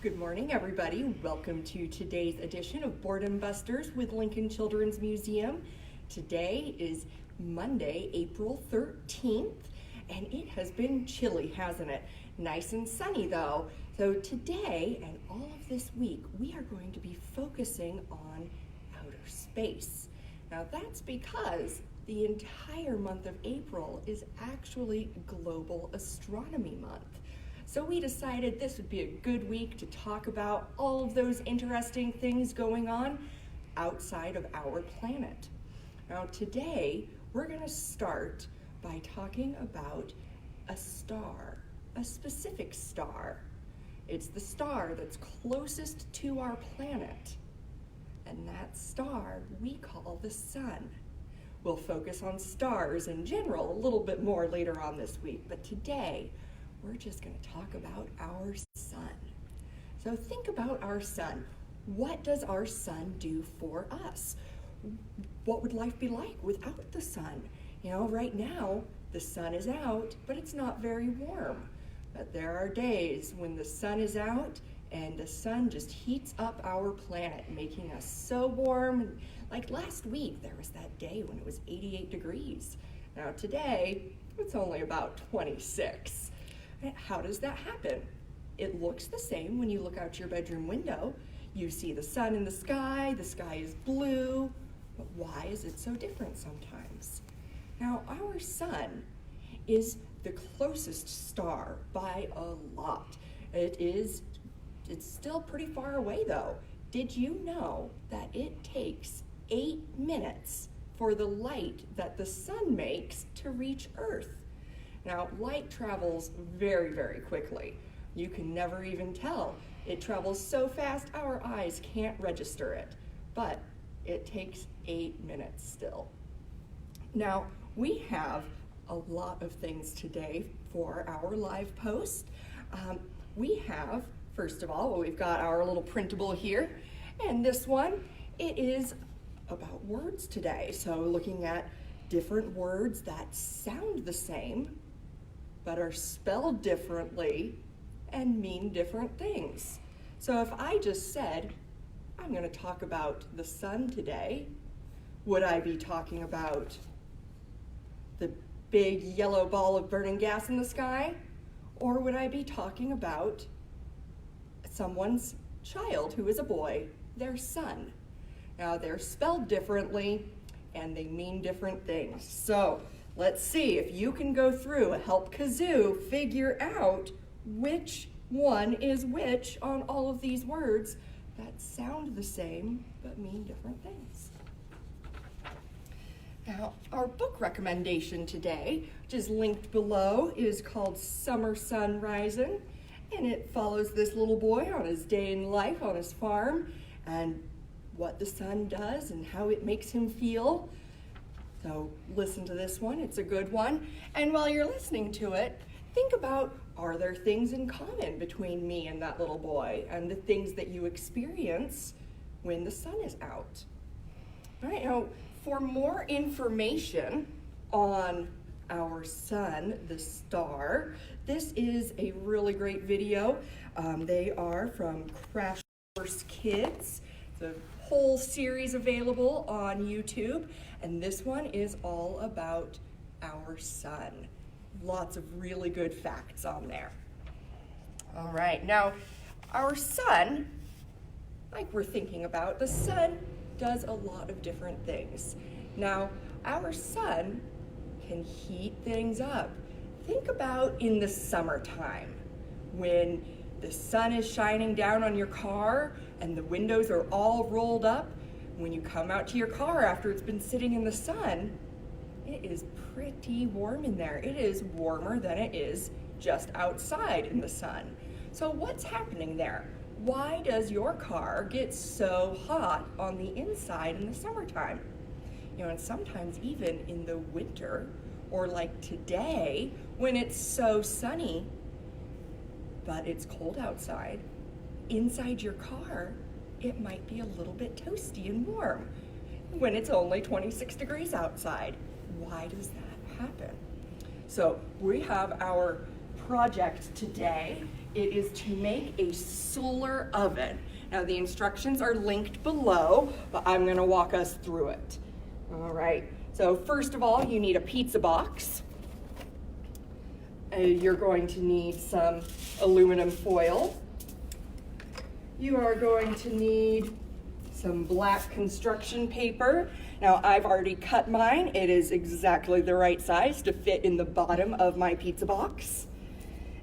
Good morning, everybody. Welcome to today's edition of Boredom Busters with Lincoln Children's Museum. Today is Monday, April 13th, and it has been chilly, hasn't it? Nice and sunny, though. So today and all of this week, we are going to be focusing on outer space. Now, that's because the entire month of April is actually Global Astronomy Month. So we decided this would be a good week to talk about all of those interesting things going on outside of our planet. Now today, we're going to start by talking about a star, a specific star. It's the star that's closest to our planet, and that star we call the sun. We'll focus on stars in general a little bit more later on this week, but today, we're just going to talk about our sun. So think about our sun. What does our sun do for us? What would life be like without the sun? You know, right now, the sun is out, but it's not very warm. But there are days when the sun is out and the sun just heats up our planet, making us so warm. Like last week, there was that day when it was 88 degrees. Now today, it's only about 26. How does that happen? It looks the same when you look out your bedroom window. You see the sun in the sky is blue, but why is it so different sometimes? Now, our sun is the closest star by a lot. It's still pretty far away though. Did you know that it takes 8 minutes for the light that the sun makes to reach Earth? Now, light travels very, very quickly. You can never even tell. It travels so fast our eyes can't register it, but it takes 8 minutes still. Now, we have a lot of things today for our live post. We have, first of all, we've got our little printable here, and this one, it is about words today. So looking at different words that sound the same, but are spelled differently and mean different things. So if I just said, I'm going to talk about the sun today, would I be talking about the big yellow ball of burning gas in the sky? Or would I be talking about someone's child who is a boy, their son? Now they're spelled differently and they mean different things. So let's see if you can go through and help Kazoo figure out which one is which on all of these words that sound the same but mean different things. Now, our book recommendation today, which is linked below, is called Summer Sun Risin', and it follows this little boy on his day in life on his farm and what the sun does and how it makes him feel. So listen to this one, it's a good one. And while you're listening to it, think about, are there things in common between me and that little boy and the things that you experience when the sun is out? All right, now for more information on our sun, the star, this is a really great video. They are from Crash Course Kids. It's a whole series available on YouTube. And this one is all about our sun. Lots of really good facts on there. All right, now our sun, like we're thinking about, the sun does a lot of different things. Now, our sun can heat things up. Think about in the summertime when the sun is shining down on your car and the windows are all rolled up. When you come out to your car after it's been sitting in the sun, it is pretty warm in there. It is warmer than it is just outside in the sun. So what's happening there? Why does your car get so hot on the inside in the summertime? You know, and sometimes even in the winter, or like today, when it's so sunny, but it's cold outside, inside your car, it might be a little bit toasty and warm when it's only 26 degrees outside. Why does that happen? So we have our project today. It is to make a solar oven. Now the instructions are linked below, but I'm gonna walk us through it. All right, so first of all, you need a pizza box. You're going to need some aluminum foil. You are going to need some black construction paper. Now I've already cut mine. It is exactly the right size to fit in the bottom of my pizza box.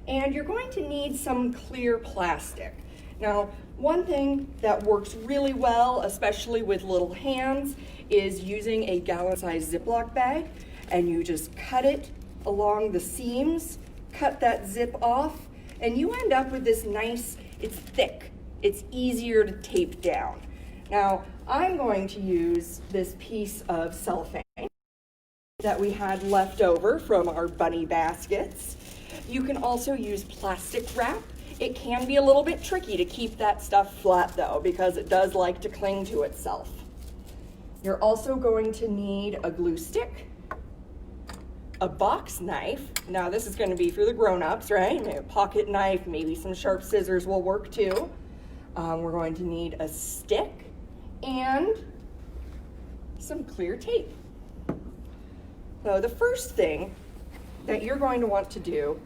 And you're going to need some clear plastic. Now, one thing that works really well, especially with little hands, is using a gallon-sized Ziploc bag, and you just cut it along the seams, cut that zip off, and you end up with this nice, it's thick, it's easier to tape down. Now, I'm going to use this piece of cellophane that we had left over from our bunny baskets. You can also use plastic wrap. It can be a little bit tricky to keep that stuff flat though, because it does like to cling to itself. You're also going to need a glue stick, a box knife. Now this is going to be for the grown-ups, right? Maybe a pocket knife, maybe some sharp scissors will work too. We're going to need a stick and some clear tape. So the first thing that you're going to want to do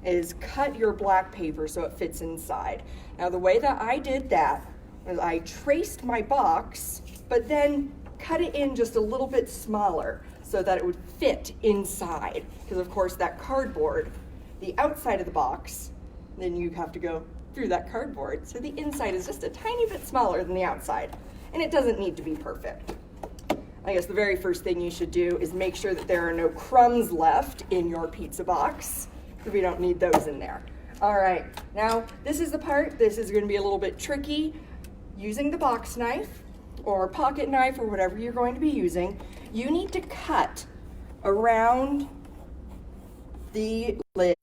is cut your black paper so it fits inside. Now the way that I did that was I traced my box, but then cut it in just a little bit smaller so that it would fit inside. Because of course that cardboard, the outside of the box, then you have to go through that cardboard. So the inside is just a tiny bit smaller than the outside. And it doesn't need to be perfect. I guess the very first thing you should do is make sure that there are no crumbs left in your pizza box. We don't need those in there. All right, now this is the part, this is gonna be a little bit tricky. Using the box knife or pocket knife or whatever you're going to be using, you need to cut around the lid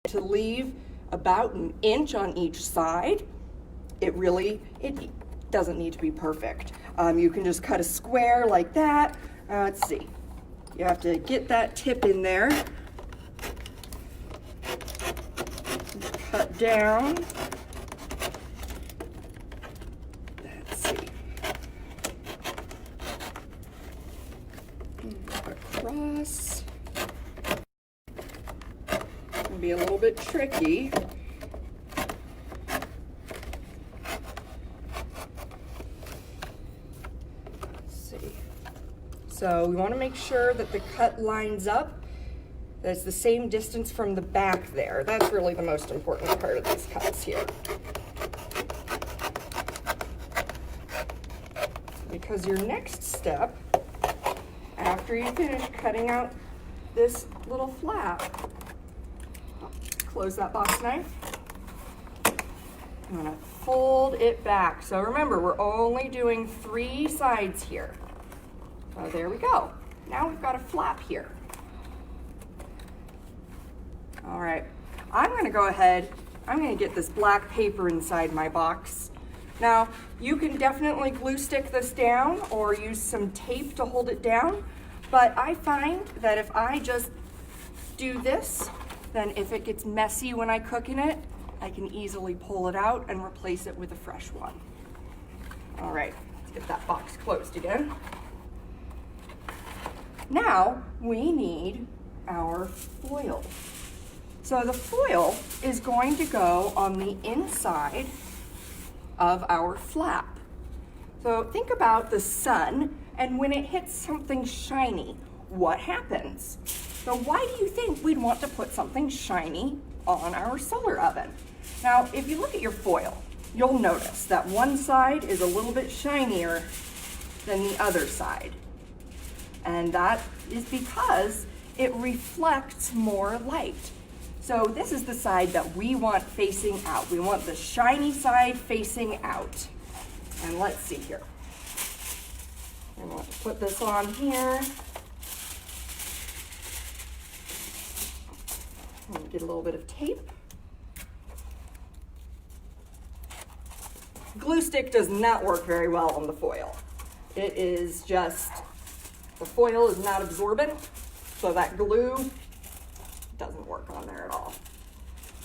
to leave about an inch on each side. It doesn't need to be perfect. You can just cut a square like that. Let's see, you have to get that tip in there. Cut down. Let's see. Across. It'll be a little bit tricky. Let's see. So we want to make sure that the cut lines up. That's the same distance from the back there. That's really the most important part of these cuts here. Because your next step, after you finish cutting out this little flap, close that box knife. I'm gonna fold it back. So remember, we're only doing 3 sides here. So there we go. Now we've got a flap here. All right, I'm gonna go ahead, I'm gonna get this black paper inside my box. Now, you can definitely glue stick this down or use some tape to hold it down, but I find that if I just do this, then if it gets messy when I cook in it, I can easily pull it out and replace it with a fresh one. All right, let's get that box closed again. Now, we need our foil. So the foil is going to go on the inside of our flap. So think about the sun, and when it hits something shiny, what happens? So why do you think we'd want to put something shiny on our solar oven? Now, if you look at your foil, you'll notice that one side is a little bit shinier than the other side. And that is because it reflects more light. So this is the side that we want facing out. We want the shiny side facing out. And let's see here. I want to put this on here. And get a little bit of tape. Glue stick does not work very well on the foil. It is just, the foil is not absorbent, so that glue doesn't work on there at all.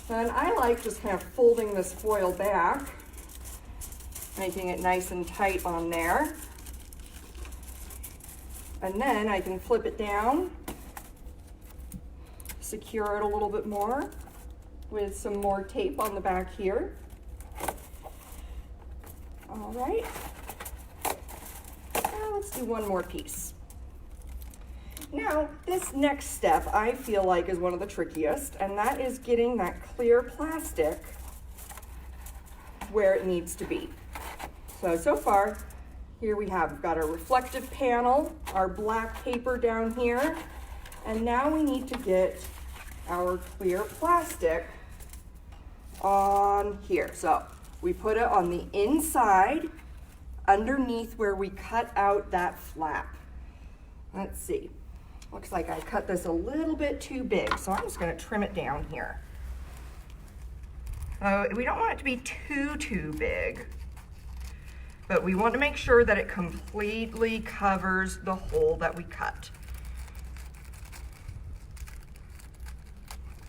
And I like just kind of folding this foil back, making it nice and tight on there. And then I can flip it down, secure it a little bit more with some more tape on the back here. All right, now let's do one more piece. Now, this next step I feel like is one of the trickiest, and that is getting that clear plastic where it needs to be. So far, here we've got our reflective panel, our black paper down here, and now we need to get our clear plastic on here. So we put it on the inside, underneath where we cut out that flap. Let's see. Looks like I cut this a little bit too big, so I'm just going to trim it down here. We don't want it to be too big, but we want to make sure that it completely covers the hole that we cut.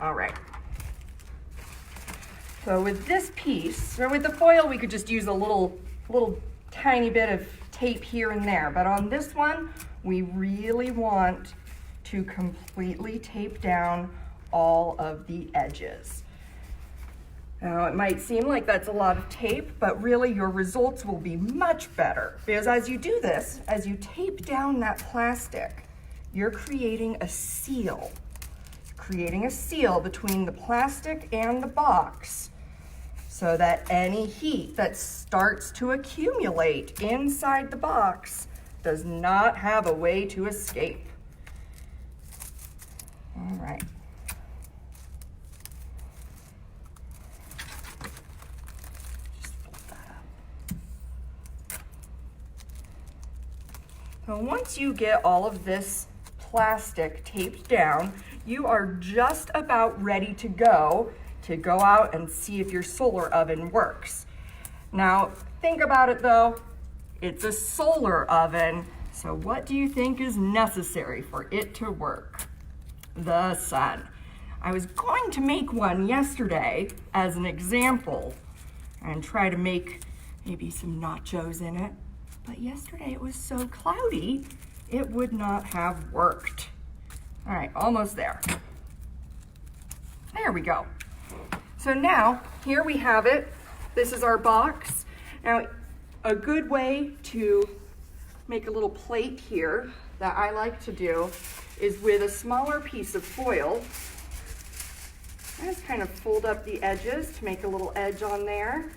All right. So with this piece, or with the foil, we could just use a little tiny bit of tape here and there, but on this one, we really want to completely tape down all of the edges. Now, it might seem like that's a lot of tape, but really your results will be much better, because as you do this, as you tape down that plastic, you're creating a seal. Creating a seal between the plastic and the box so that any heat that starts to accumulate inside the box does not have a way to escape. All right. Just fold that up. So once you get all of this plastic taped down, you are just about ready to go out and see if your solar oven works. Now, think about it though. It's a solar oven, so what do you think is necessary for it to work? The sun. I was going to make one yesterday as an example and try to make maybe some nachos in it, but yesterday it was so cloudy, it would not have worked. All right, almost there. There we go. So now, here we have it. This is our box. Now, a good way to make a little plate here that I like to do is with a smaller piece of foil. I just kind of fold up the edges to make a little edge on there.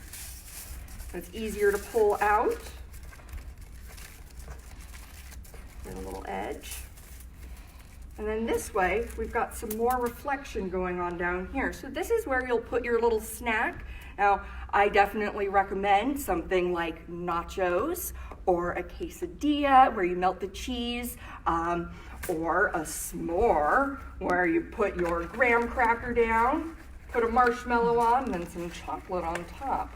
It's easier to pull out. Get a little edge. And then this way, we've got some more reflection going on down here. So this is where you'll put your little snack. Now, I definitely recommend something like nachos or a quesadilla where you melt the cheese, or a s'more where you put your graham cracker down, put a marshmallow on, and then some chocolate on top.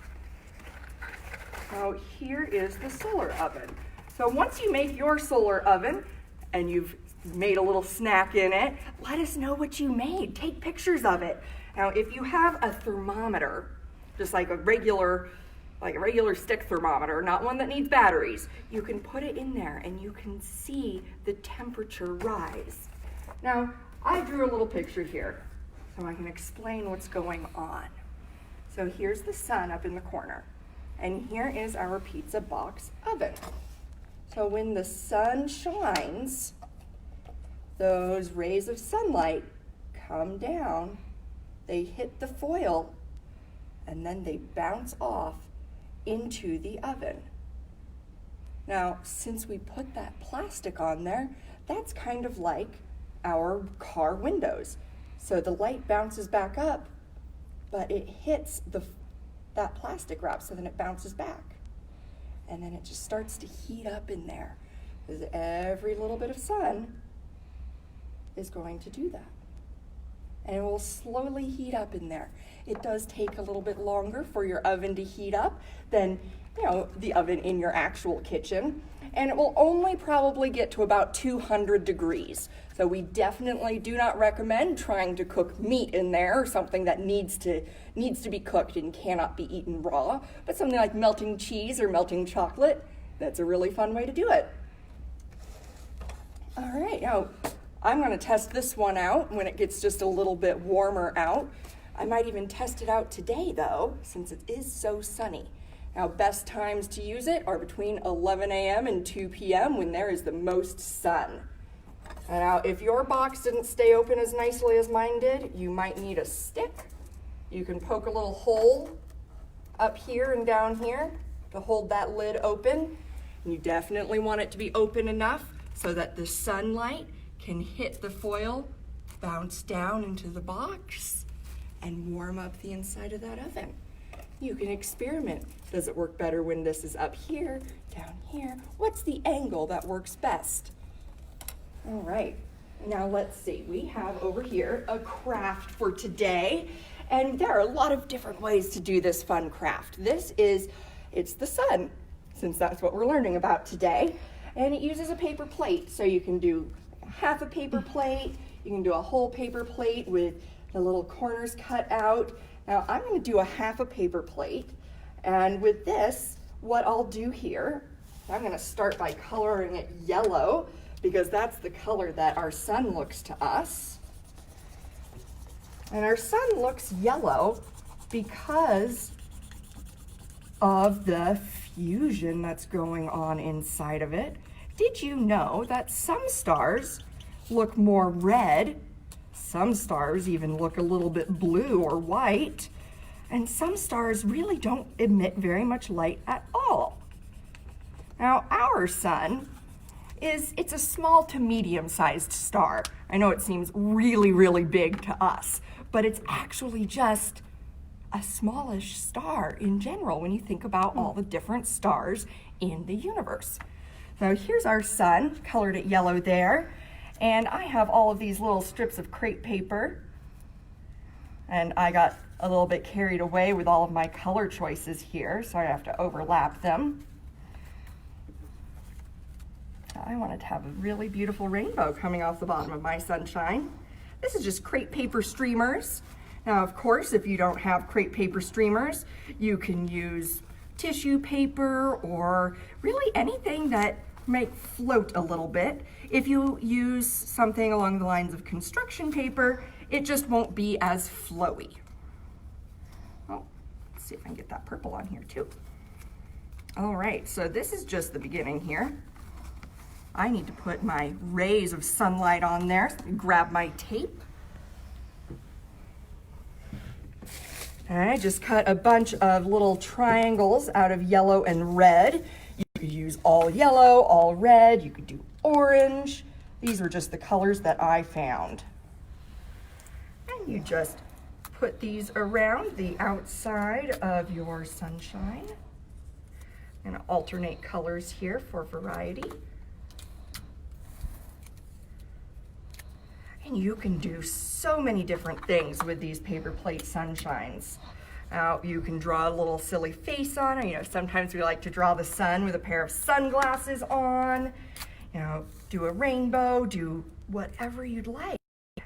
So here is the solar oven. So once you make your solar oven and you've made a little snack in it, let us know what you made. Take pictures of it. Now, if you have a thermometer, just like a regular stick thermometer, not one that needs batteries, you can put it in there and you can see the temperature rise. Now, I drew a little picture here so I can explain what's going on. So here's the sun up in the corner, and here is our pizza box oven. So when the sun shines, those rays of sunlight come down, they hit the foil, and then they bounce off into the oven. Now, since we put that plastic on there, that's kind of like our car windows. So the light bounces back up, but it hits that plastic wrap, so then it bounces back. And then it just starts to heat up in there, because every little bit of sun is going to do that. and it will slowly heat up in there. It does take a little bit longer for your oven to heat up than, the oven in your actual kitchen. And it will only probably get to about 200 degrees. So we definitely do not recommend trying to cook meat in there, or something that needs to be cooked and cannot be eaten raw. But something like melting cheese or melting chocolate, that's a really fun way to do it. All right, now I'm going to test this one out when it gets just a little bit warmer out. I might even test it out today though, since it is so sunny. Now, best times to use it are between 11 a.m. and 2 p.m. when there is the most sun. Now, if your box didn't stay open as nicely as mine did, you might need a stick. You can poke a little hole up here and down here to hold that lid open. And you definitely want it to be open enough so that the sunlight can hit the foil, bounce down into the box, and warm up the inside of that oven. You can experiment. Does it work better when this is up here, down here? What's the angle that works best? All right, now let's see. We have over here a craft for today, and there are a lot of different ways to do this fun craft. It's the sun, since that's what we're learning about today, and it uses a paper plate. So you can do half a paper plate, you can do a whole paper plate with the little corners cut out. Now I'm going to do a half a paper plate, and with this, what I'll do here, I'm going to start by coloring it yellow, because that's the color that our sun looks to us. And our sun looks yellow because of the fusion that's going on inside of it. Did you know that some stars look more red? Some stars even look a little bit blue or white, and some stars really don't emit very much light at all. Now, our sun it's a small to medium-sized star. I know it seems really, really big to us, but it's actually just a smallish star in general when you think about all the different stars in the universe. So here's our sun, colored it yellow there. And I have all of these little strips of crepe paper, and I got a little bit carried away with all of my color choices here, so I have to overlap them. I wanted to have a really beautiful rainbow coming off the bottom of my sunshine. This is just crepe paper streamers. Now, of course, if you don't have crepe paper streamers, you can use tissue paper or really anything that might float a little bit. If you use something along the lines of construction paper, it just won't be as flowy. Oh, let's see if I can get that purple on here too. All right, so this is just the beginning here. I need to put my rays of sunlight on there. So grab my tape. And I just cut a bunch of little triangles out of yellow and red. You could use all yellow, all red, you could do orange. These are just the colors that I found. And you just put these around the outside of your sunshine. I'm going to alternate colors here for variety. And you can do so many different things with these paper plate sunshines. Now, you can draw a little silly face on it. Sometimes we like to draw the sun with a pair of sunglasses on. Do a rainbow, do whatever you'd like.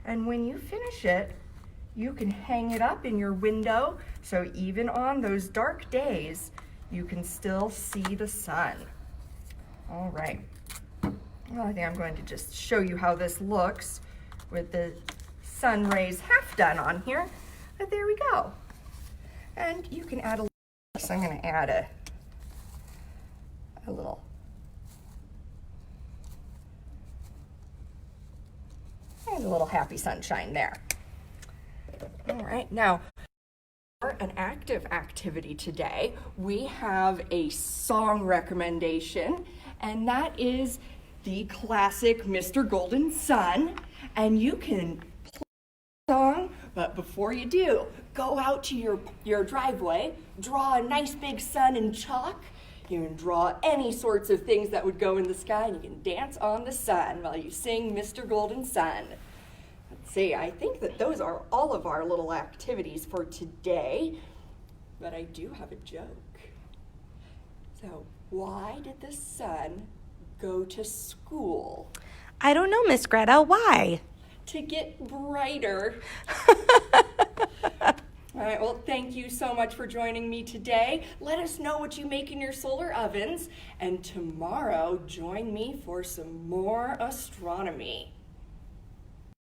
And when you finish it, you can hang it up in your window, so even on those dark days, you can still see the sun. All right. Well, I think I'm going to just show you how this looks with the sun rays half done on here. But there we go. And you can add a little, so I'm going to add a little happy sunshine there. All right, now for an active activity today, we have a song recommendation, and that is the classic Mr. Golden Sun. And you can play the song, but before you do, go out to your driveway, draw a nice big sun in chalk. You can draw any sorts of things that would go in the sky, and you can dance on the sun while you sing Mr. Golden Sun. Let's See, I think that those are all of our little activities for today, but I do have a joke. So, why did the sun go to school? I don't know, Miss Greta. Why? To get brighter. All right, well, thank you so much for joining me today. Let us know what you make in your solar ovens, and tomorrow join me for some more astronomy.